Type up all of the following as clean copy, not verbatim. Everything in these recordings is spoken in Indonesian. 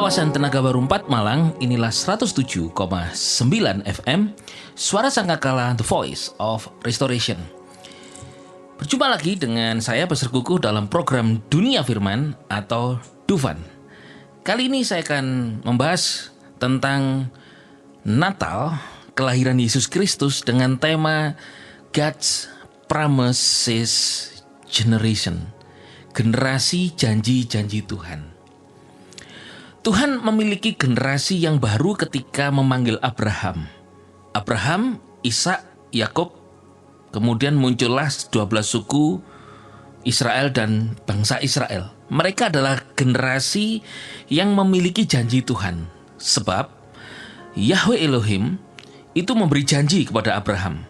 kawasan Tenaga Baru 4 Malang, inilah 107,9 FM, Suara Sangkakala, The Voice of Restoration. Berjumpa lagi dengan saya Pastor Kukuh dalam program Dunia Firman atau Dufan. Kali ini saya akan membahas tentang Natal, kelahiran Yesus Kristus dengan tema God's Promises Generation, generasi janji-janji Tuhan. Tuhan memiliki generasi yang baru ketika memanggil Abraham. Abraham, Ishak, Yakub, kemudian muncullah 12 suku Israel dan bangsa Israel. Mereka adalah generasi yang memiliki janji Tuhan. Sebab Yahweh Elohim itu memberi janji kepada Abraham.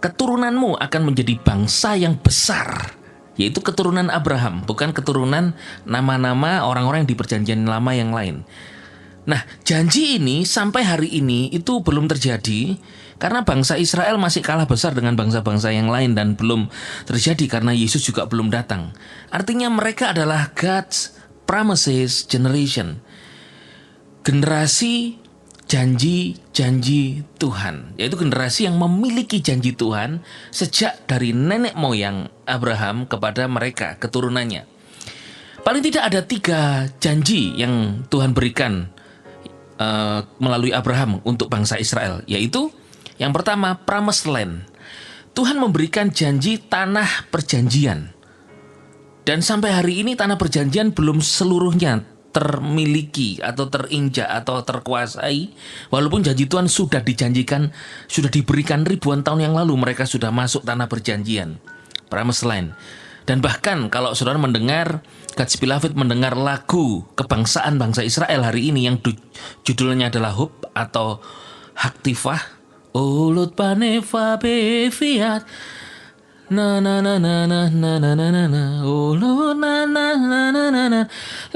Keturunanmu akan menjadi bangsa yang besar. Yaitu keturunan Abraham, bukan keturunan nama-nama orang-orang yang di perjanjian lama yang lain. Nah, janji ini sampai hari ini itu belum terjadi karena bangsa Israel masih kalah besar dengan bangsa-bangsa yang lain dan belum terjadi karena Yesus juga belum datang. Artinya mereka adalah God's Promises Generation, generasi janji-janji Tuhan, yaitu generasi yang memiliki janji Tuhan sejak dari nenek moyang Abraham kepada mereka, keturunannya. Paling tidak ada 3 janji yang Tuhan berikan melalui Abraham untuk bangsa Israel, yaitu yang pertama, Promised Land. Tuhan memberikan janji tanah perjanjian. Dan sampai hari ini tanah perjanjian belum seluruhnya termiliki atau terinjak atau terkuasai, walaupun janji Tuhan sudah dijanjikan, sudah diberikan ribuan tahun yang lalu. Mereka sudah masuk tanah perjanjian, Promised Land. Dan bahkan kalau saudara mendengar, God's Beloved mendengar lagu kebangsaan bangsa Israel hari ini yang judulnya adalah Hope atau Haktifah, Ulut Panefa Befiat, na na na na na na na na na ulu na na na na na na.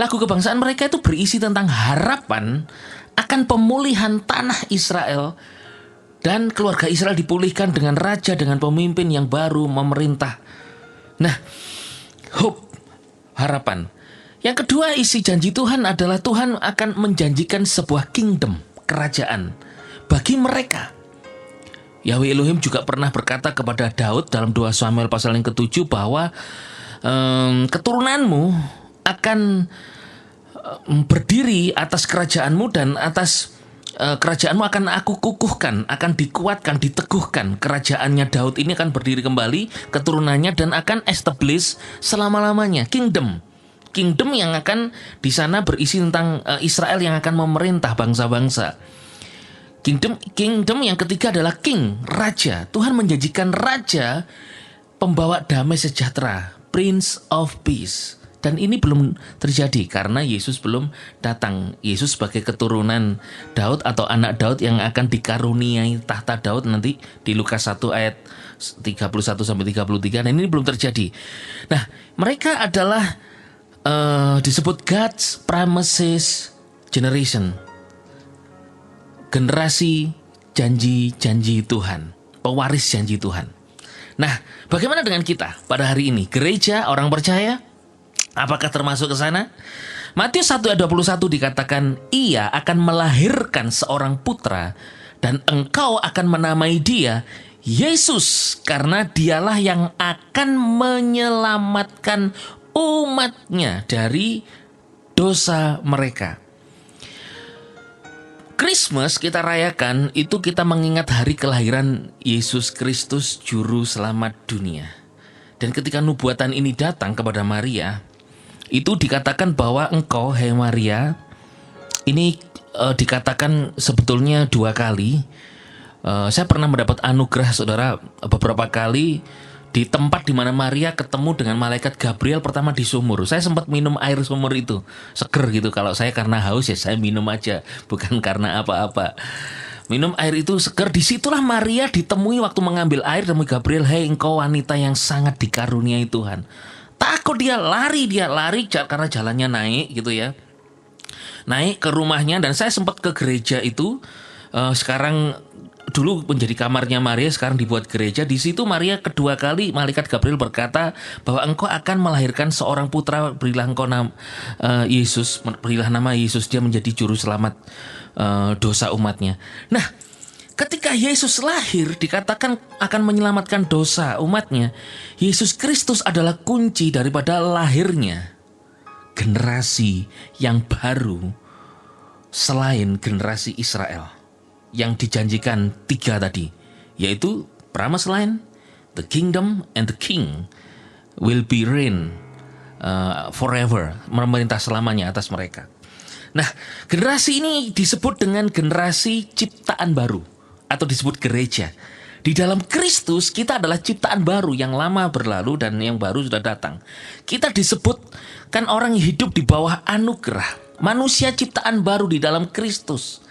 Lagu kebangsaan mereka itu berisi tentang harapan akan pemulihan tanah Israel dan keluarga Israel dipulihkan dengan raja, dengan pemimpin yang baru memerintah. Nah, hope, harapan. Yang kedua, isi janji Tuhan adalah Tuhan akan menjanjikan sebuah kingdom, kerajaan bagi mereka. Yahweh Elohim juga pernah berkata kepada Daud dalam 2 Samuel pasal yang ke-7 bahwa keturunanmu akan berdiri atas kerajaanmu dan atas kerajaanmu akan aku kukuhkan, akan dikuatkan, diteguhkan. Kerajaannya Daud ini akan berdiri kembali, keturunannya, dan akan establish selama-lamanya. Kingdom yang akan di sana berisi tentang Israel yang akan memerintah bangsa-bangsa. Kingdom yang ketiga adalah king, raja. Tuhan menjanjikan raja pembawa damai sejahtera, Prince of Peace. Dan ini belum terjadi karena Yesus belum datang. Yesus sebagai keturunan Daud atau anak Daud yang akan dikaruniai tahta Daud nanti di Lukas 1 ayat 31-33. Dan ini belum terjadi. Nah, mereka adalah disebut God's Promises Generation, generasi janji-janji Tuhan, pewaris janji Tuhan. Nah, bagaimana dengan kita pada hari ini? Gereja, orang percaya, apakah termasuk ke sana? Matius 1 ayat 21 dikatakan, Ia akan melahirkan seorang putra dan engkau akan menamai dia Yesus, karena dialah yang akan menyelamatkan umatnya dari dosa mereka. Christmas kita rayakan itu kita mengingat hari kelahiran Yesus Kristus Juru Selamat dunia. Dan ketika nubuatan ini datang kepada Maria, itu dikatakan bahwa engkau, hai Maria, ini dikatakan sebetulnya 2 kali. Saya pernah mendapat anugerah saudara beberapa kali di tempat di mana Maria ketemu dengan malaikat Gabriel pertama di sumur. Saya sempat minum air sumur itu, seger gitu. Kalau saya karena haus ya saya minum aja, bukan karena apa-apa. Minum air itu seger. Disitulah Maria ditemui waktu mengambil air, temui Gabriel, "Hei engkau wanita yang sangat dikaruniai Tuhan." Takut dia lari karena jalannya naik gitu ya. Naik ke rumahnya dan saya sempat ke gereja itu. Sekarang dulu menjadi kamarnya Maria, sekarang dibuat gereja. Di situ Maria kedua kali malaikat Gabriel berkata bahwa engkau akan melahirkan seorang putra, berilah engkau Yesus, berilah nama Yesus, dia menjadi juru selamat dosa umatnya. Nah, ketika Yesus lahir dikatakan akan menyelamatkan dosa umatnya. Yesus Kristus adalah kunci daripada lahirnya generasi yang baru selain generasi Israel yang dijanjikan 3 tadi, yaitu promised land, the kingdom, and the king will be reign forever, memerintah selamanya atas mereka. Nah, generasi ini disebut dengan generasi ciptaan baru atau disebut gereja. Di dalam Kristus kita adalah ciptaan baru, yang lama berlalu dan yang baru sudah datang. Kita disebut kan orang yang hidup di bawah anugerah, manusia ciptaan baru di dalam Kristus,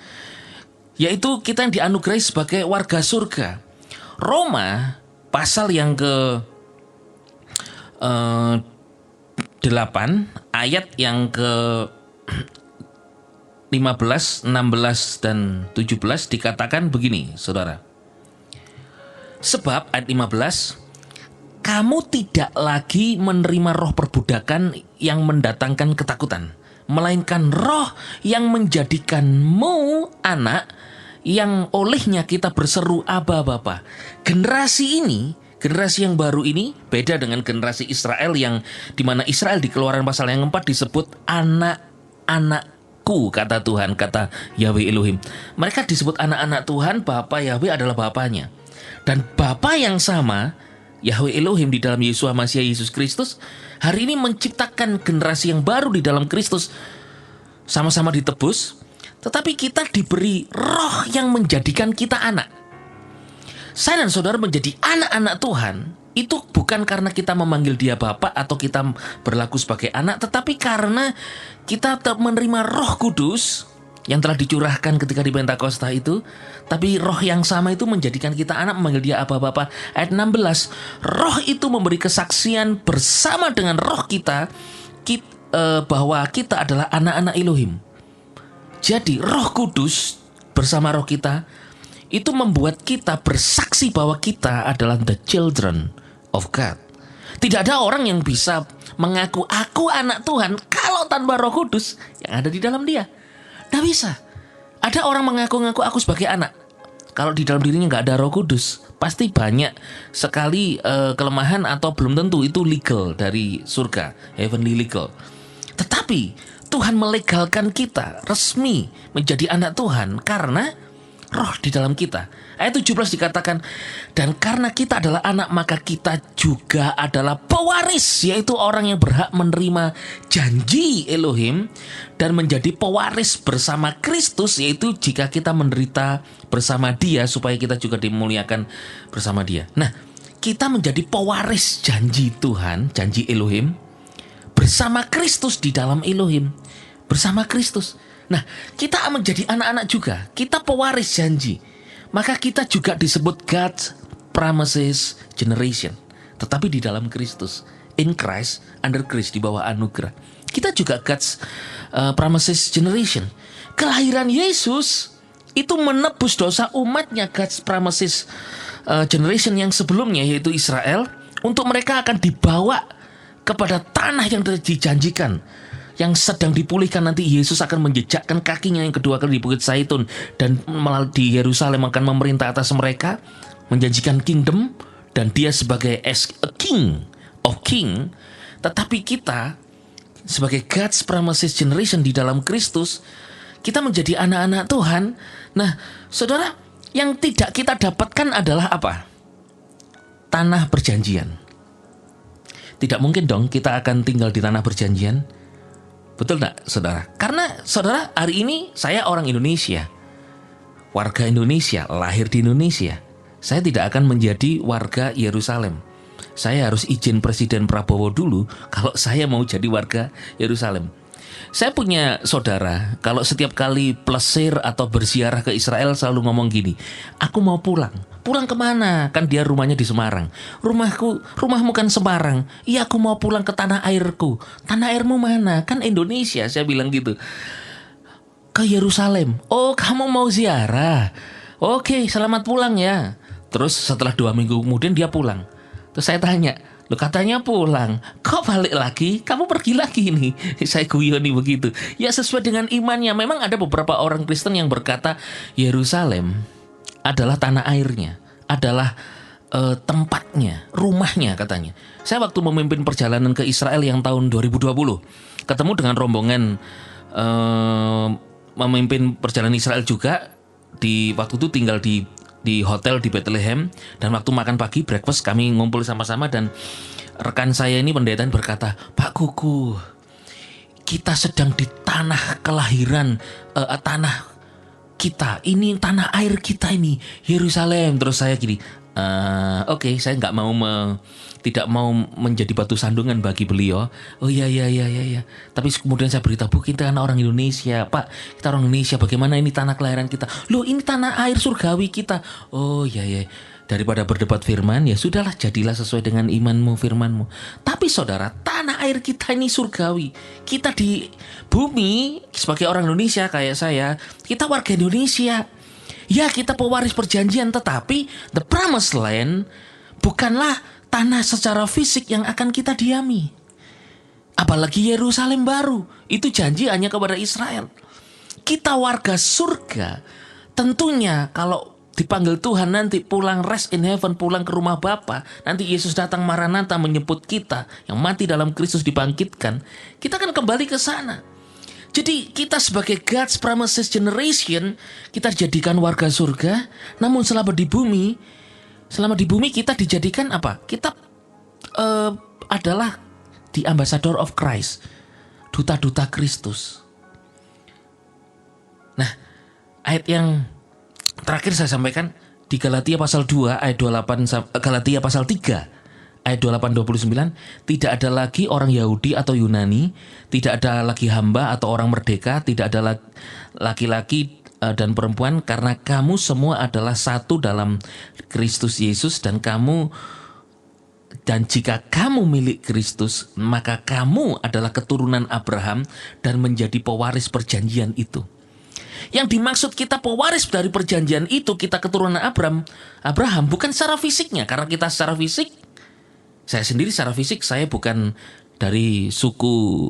yaitu kita yang dianugerahi sebagai warga surga. Roma pasal yang ke 8 ayat yang ke 15, 16, dan 17 dikatakan begini, saudara. Sebab ayat 15, kamu tidak lagi menerima roh perbudakan yang mendatangkan ketakutan, melainkan roh yang menjadikanmu anak, yang olehnya kita berseru Aba Bapa. Generasi ini, generasi yang baru ini beda dengan generasi Israel, yang dimana Israel di Keluaran pasal yang 4 disebut anak-anakku, kata Tuhan, kata Yahweh Elohim. Mereka disebut anak-anak Tuhan, Bapa Yahweh adalah Bapanya. Dan Bapa yang sama, Yahweh Elohim di dalam Yeshua Mashiach Yesus Kristus, hari ini menciptakan generasi yang baru di dalam Kristus. Sama-sama ditebus, tetapi kita diberi roh yang menjadikan kita anak. Saya dan saudara menjadi anak-anak Tuhan itu bukan karena kita memanggil dia Bapa atau kita berlaku sebagai anak, tetapi karena kita menerima Roh Kudus yang telah dicurahkan ketika di Pentakosta itu. Tapi roh yang sama itu menjadikan kita anak, memanggil dia Aba Bapa. Ayat 16, roh itu memberi kesaksian bersama dengan roh kita bahwa kita adalah anak-anak Elohim. Jadi Roh Kudus bersama roh kita itu membuat kita bersaksi bahwa kita adalah the children of God. Tidak ada orang yang bisa mengaku aku anak Tuhan kalau tanpa Roh Kudus yang ada di dalam dia. Tidak bisa. Ada orang mengaku-ngaku aku sebagai anak, kalau di dalam dirinya nggak ada Roh Kudus, pasti banyak sekali kelemahan atau belum tentu itu legal dari surga, heavenly legal. Tetapi Tuhan melegalkan kita resmi menjadi anak Tuhan karena roh di dalam kita. Ayat 17 dikatakan, dan karena kita adalah anak, maka kita juga adalah pewaris, yaitu orang yang berhak menerima janji Elohim dan menjadi pewaris bersama Kristus, yaitu jika kita menderita bersama dia supaya kita juga dimuliakan bersama dia. Nah, kita menjadi pewaris janji Tuhan, janji Elohim bersama Kristus di dalam Elohim, bersama Kristus. Nah, kita menjadi anak-anak juga, kita pewaris janji. Maka kita juga disebut God's promises generation, tetapi di dalam Kristus, in Christ, under Christ, di bawah anugerah. Kita juga God's promises generation. Kelahiran Yesus itu menebus dosa umatnya, God's promises generation yang sebelumnya, yaitu Israel, untuk mereka akan dibawa kepada tanah yang dijanjikan, yang sedang dipulihkan. Nanti Yesus akan menjejakkan kakinya yang kedua kali di Bukit Zaitun, dan di Yerusalem akan memerintah atas mereka, menjanjikan kingdom, dan dia sebagai as a king of king. Tetapi kita sebagai God's promises generation di dalam Kristus, kita menjadi anak-anak Tuhan. Nah, saudara, yang tidak kita dapatkan adalah apa? Tanah perjanjian. Tidak mungkin dong kita akan tinggal di tanah perjanjian. Betul gak, saudara? Karena saudara, hari ini saya orang Indonesia, warga Indonesia, lahir di Indonesia. Saya tidak akan menjadi warga Yerusalem. Saya harus izin Presiden Prabowo dulu kalau saya mau jadi warga Yerusalem. Saya punya saudara, kalau setiap kali plesir atau berziarah ke Israel selalu ngomong gini, aku mau pulang. Pulang kemana? Kan dia rumahnya di Semarang. Rumahmu kan Semarang. Iya, aku mau pulang ke tanah airku. Tanah airmu mana? Kan Indonesia, saya bilang gitu. Ke Yerusalem. Oh, kamu mau ziarah? Oke, selamat pulang ya. Terus setelah 2 minggu kemudian dia pulang. Terus saya tanya, lo katanya pulang, kok balik lagi? Kamu pergi lagi nih. Saya guyoni begitu. Ya sesuai dengan imannya. Memang ada beberapa orang Kristen yang berkata Yerusalem adalah tanah airnya, adalah tempatnya, rumahnya katanya. Saya waktu memimpin perjalanan ke Israel yang tahun 2020, ketemu dengan rombongan memimpin perjalanan Israel juga. Di waktu itu tinggal di hotel di Bethlehem, dan waktu makan pagi breakfast kami ngumpul sama-sama, dan rekan saya ini pendeta berkata, Pak Kuku, kita sedang di tanah kelahiran, tanah kita ini, tanah air kita ini, Yerusalem. Terus saya gini, oke, saya nggak mau tidak mau menjadi batu sandungan bagi beliau. Oh iya. Tapi kemudian saya beritahu, Bu, kita kan orang Indonesia, Pak. Kita orang Indonesia, bagaimana ini tanah kelahiran kita? Loh, ini tanah air surgawi kita. Oh iya. Daripada berdebat firman, ya sudahlah, jadilah sesuai dengan imanmu, firmanmu. Tapi saudara, tanah air kita ini surgawi. Kita di bumi sebagai orang Indonesia kayak saya, kita warga Indonesia. Ya, kita pewaris perjanjian, tetapi the promised land bukanlah tanah secara fisik yang akan kita diami. Apalagi Yerusalem baru, itu janji hanya kepada Israel. Kita warga surga, tentunya kalau dipanggil Tuhan nanti pulang rest in heaven, pulang ke rumah Bapa, nanti Yesus datang Maranatha menjemput kita yang mati dalam Kristus dibangkitkan, kita akan kembali ke sana. Jadi kita sebagai God's promises generation, kita dijadikan warga surga. Namun selama di bumi kita dijadikan apa? Kita adalah the ambassador of Christ, duta-duta Kristus. Nah, ayat yang terakhir saya sampaikan di Galatia pasal 2 ayat 28, Galatia pasal 3 ayat 28-29, tidak ada lagi orang Yahudi atau Yunani, tidak ada lagi hamba atau orang merdeka, tidak ada laki-laki dan perempuan, karena kamu semua adalah satu dalam Kristus Yesus, dan jika kamu milik Kristus, maka kamu adalah keturunan Abraham dan menjadi pewaris perjanjian itu. Yang dimaksud kita pewaris dari perjanjian itu, kita keturunan Abraham bukan secara fisiknya, karena kita secara fisik, saya sendiri secara fisik saya bukan dari suku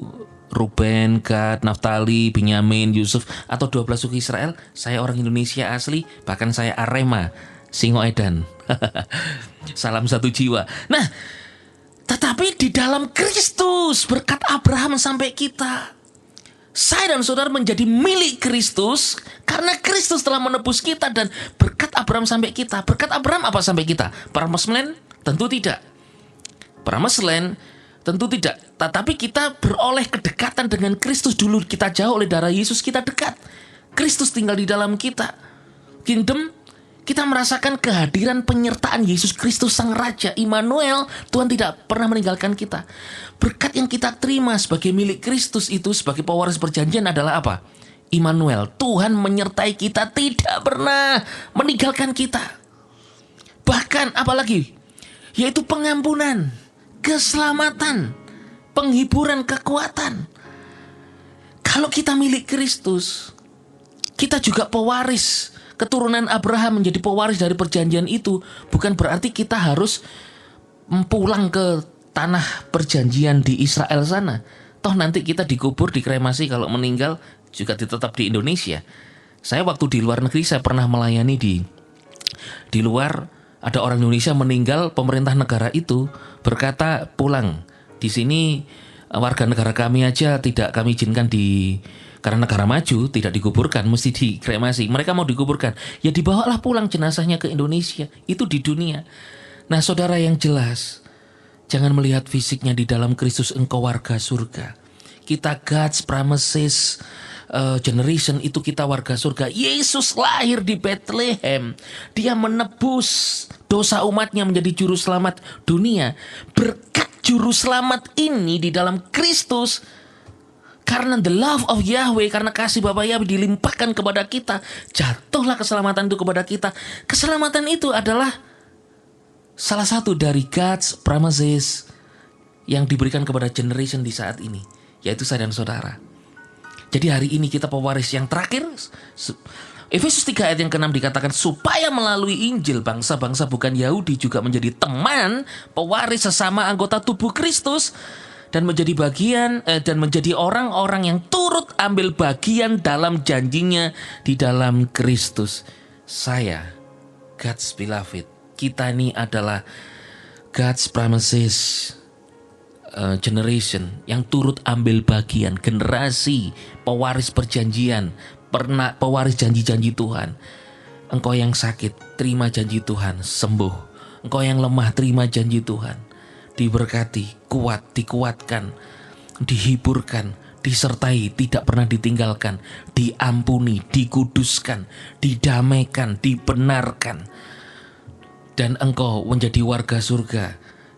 Ruben, Gad, Naftali, Benyamin, Yusuf, atau 12 suku Israel. Saya orang Indonesia asli, bahkan saya Arema, Singoedan. Salam satu jiwa. Nah, tetapi di dalam Kristus, berkat Abraham sampai kita, saya dan saudara menjadi milik Kristus karena Kristus telah menebus kita, dan berkat Abraham sampai kita. Berkat Abraham apa sampai kita? Promised land? Tentu tidak. Promised land? Tentu tidak. Tetapi kita beroleh kedekatan dengan Kristus dulu. Kita jauh, oleh darah Yesus kita dekat. Kristus tinggal di dalam kita. Kingdom, kita merasakan kehadiran penyertaan Yesus Kristus Sang Raja, Immanuel. Tuhan tidak pernah meninggalkan kita. Berkat yang kita terima sebagai milik Kristus itu, sebagai pewaris perjanjian adalah apa? Immanuel, Tuhan menyertai kita, tidak pernah meninggalkan kita. Bahkan apalagi? Yaitu pengampunan, keselamatan, penghiburan, kekuatan. Kalau kita milik Kristus, kita juga pewaris keturunan Abraham, menjadi pewaris dari perjanjian itu. Bukan berarti kita harus pulang ke tanah perjanjian di Israel sana. Toh nanti kita dikubur, dikremasi, kalau meninggal juga tetap di Indonesia. Saya waktu di luar negeri, saya pernah melayani di luar. Ada orang Indonesia meninggal, pemerintah negara itu berkata pulang. Di sini warga negara kami aja tidak kami izinkan karena negara maju, tidak dikuburkan, mesti dikremasi. Mereka mau dikuburkan, ya dibawalah pulang jenazahnya ke Indonesia. Itu di dunia. Nah, saudara yang jelas, jangan melihat fisiknya. Di dalam Kristus engkau warga surga. Kita God's promises generation, itu kita warga surga. Yesus lahir di Bethlehem. Dia menebus dosa umatnya, menjadi juru selamat dunia. Berkat juru selamat ini di dalam Kristus, karena the love of Yahweh, karena kasih Bapa Yahweh dilimpahkan kepada kita, jatuhlah keselamatan itu kepada kita. Keselamatan itu adalah salah satu dari God's promises yang diberikan kepada generation di saat ini, yaitu saya dan saudara. Jadi hari ini kita pewaris yang terakhir, Efesus 3 ayat yang ke-6 dikatakan supaya melalui Injil bangsa-bangsa bukan Yahudi juga menjadi teman, pewaris sesama anggota tubuh Kristus dan menjadi bagian dan menjadi orang-orang yang turut ambil bagian dalam janjinya di dalam Kristus. Saya, God's beloved, kita ini adalah God's promises generation yang turut ambil bagian, generasi pewaris perjanjian, pewaris janji-janji Tuhan. Engkau yang sakit, terima janji Tuhan, sembuh. Engkau yang lemah, terima janji Tuhan, diberkati, kuat, dikuatkan, dihiburkan, disertai, tidak pernah ditinggalkan, diampuni, dikuduskan, didamaikan, dibenarkan. Dan engkau menjadi warga surga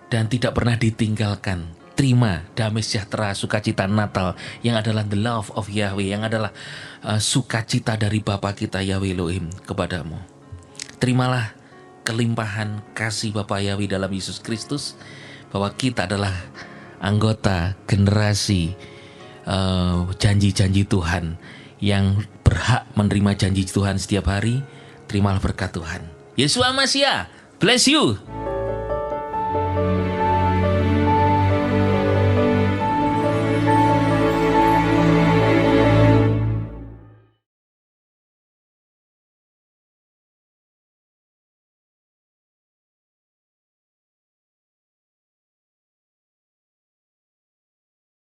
dan tidak pernah ditinggalkan. Terima damai sejahtera, sukacita Natal yang adalah the love of Yahweh, yang adalah sukacita dari Bapa kita Yahweh Elohim kepadamu. Terimalah kelimpahan kasih Bapa Yahweh dalam Yesus Kristus, bahwa kita adalah anggota generasi janji-janji Tuhan yang berhak menerima janji Tuhan setiap hari. Terimalah berkat Tuhan. Yeshua Mashiach, bless you.